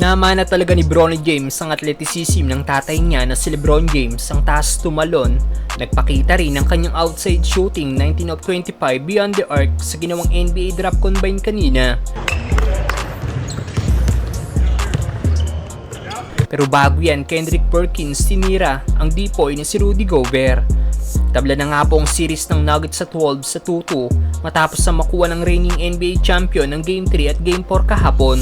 Namana talaga ni Bronny James ang athleticism ng tatay niya na si LeBron James ang taas tumalon. Nagpakita rin ng kanyang outside shooting 19 of 25 beyond the arc sa ginawang NBA draft combine kanina. Pero bago yan, Kendrick Perkins tinira ang depoy na si Rudy Gobert. Tabla na nga po ang series ng Nuggets sa 12 sa 2-2 matapos na makuha ng reigning NBA champion ng Game 3 at Game 4 kahapon.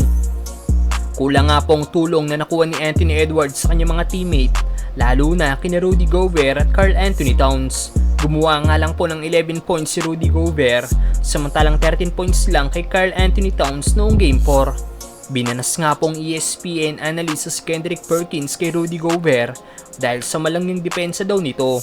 Kulang nga po ang tulong na nakuha ni Anthony Edwards sa kanyang mga teammate, lalo na kina Rudy Gobert at Karl Anthony Towns. Gumawa nga lang po ng 11 points si Rudy Gobert, samantalang 13 points lang kay Karl Anthony Towns noong Game 4. Binanas nga pong ESPN analyst si Kendrick Perkins kay Rudy Gobert dahil sa malanging depensa daw nito.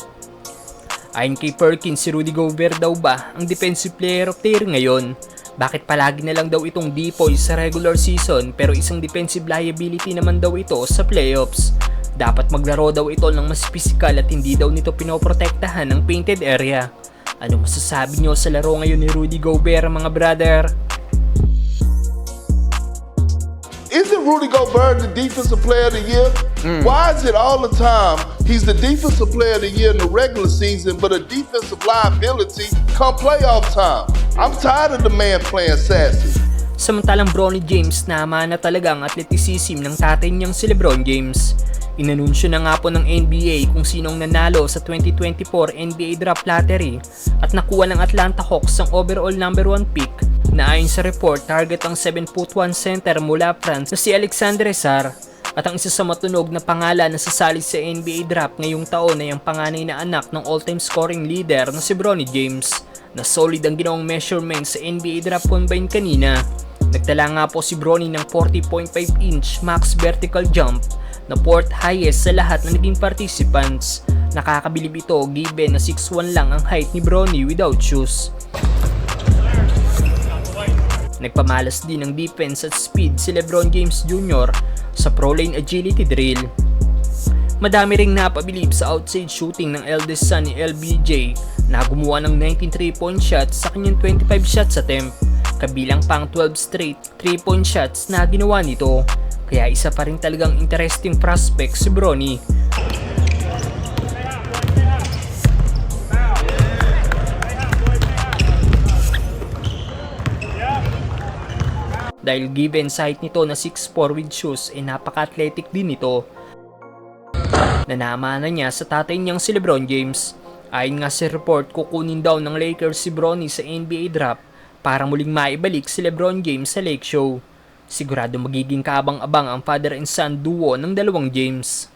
Ayon kay Perkins, si Rudy Gobert daw ba ang defensive player of the year ngayon? Bakit palagi na lang daw itong depoy sa regular season pero isang defensive liability naman daw ito sa playoffs? Dapat maglaro daw ito ng mas physical at hindi daw nito pinoprotektahan ng painted area. Ano masasabi nyo sa laro ngayon ni Rudy Gobert, mga brother? Isn't Rudy Gobert the defensive player of the year? Why is it all the time he's the defensive player of the year in the regular season, but a defensive liability come playoff time? I'm tired of the man playing sassy. Samantalang Bronny James namana talaga ang athleticism ng tatay niyang si LeBron James. Inanunsyo na nga po ng NBA kung sinong nanalo sa 2024 NBA Draft Lottery at nakuha ng Atlanta Hawks ang overall number 1 pick na ayon sa report target ang 7'1" center mula France na si Alexandre Sarr at ang isa sa matunog na pangalan na sasali sa NBA Draft ngayong taon ay ang panganay na anak ng all-time scoring leader na si Bronny James na solid ang ginawang measurement sa NBA Draft Combine kanina. Nagtala nga po si Bronny ng 40.5-inch max vertical jump na 4th highest sa lahat na naging participants. Nakakabilib ito given na 6'1" lang ang height ni Bronny without shoes. Nagpamalas din ng defense at speed si LeBron James Jr. sa pro lane agility drill. Madami ring napabilib sa outside shooting ng eldest son ni LBJ na gumawa ng 19 3-point shots sa kanyang 25 shots attempt, kabilang pang 12 straight 3-point shots na ginawa nito. Kaya isa pa rin talagang interesting prospect si Bronny. Dahil given sa height nito na 6'4" with shoes ay napaka-athletic din ito. Nanamana niya sa tatay niyang si LeBron James. Ayon nga sa report, kukunin daw ng Lakers si Bronny sa NBA draft para muling maibalik si LeBron James sa Lake Show. Sigurado magiging kaabang-abang ang father and son duo ng dalawang James.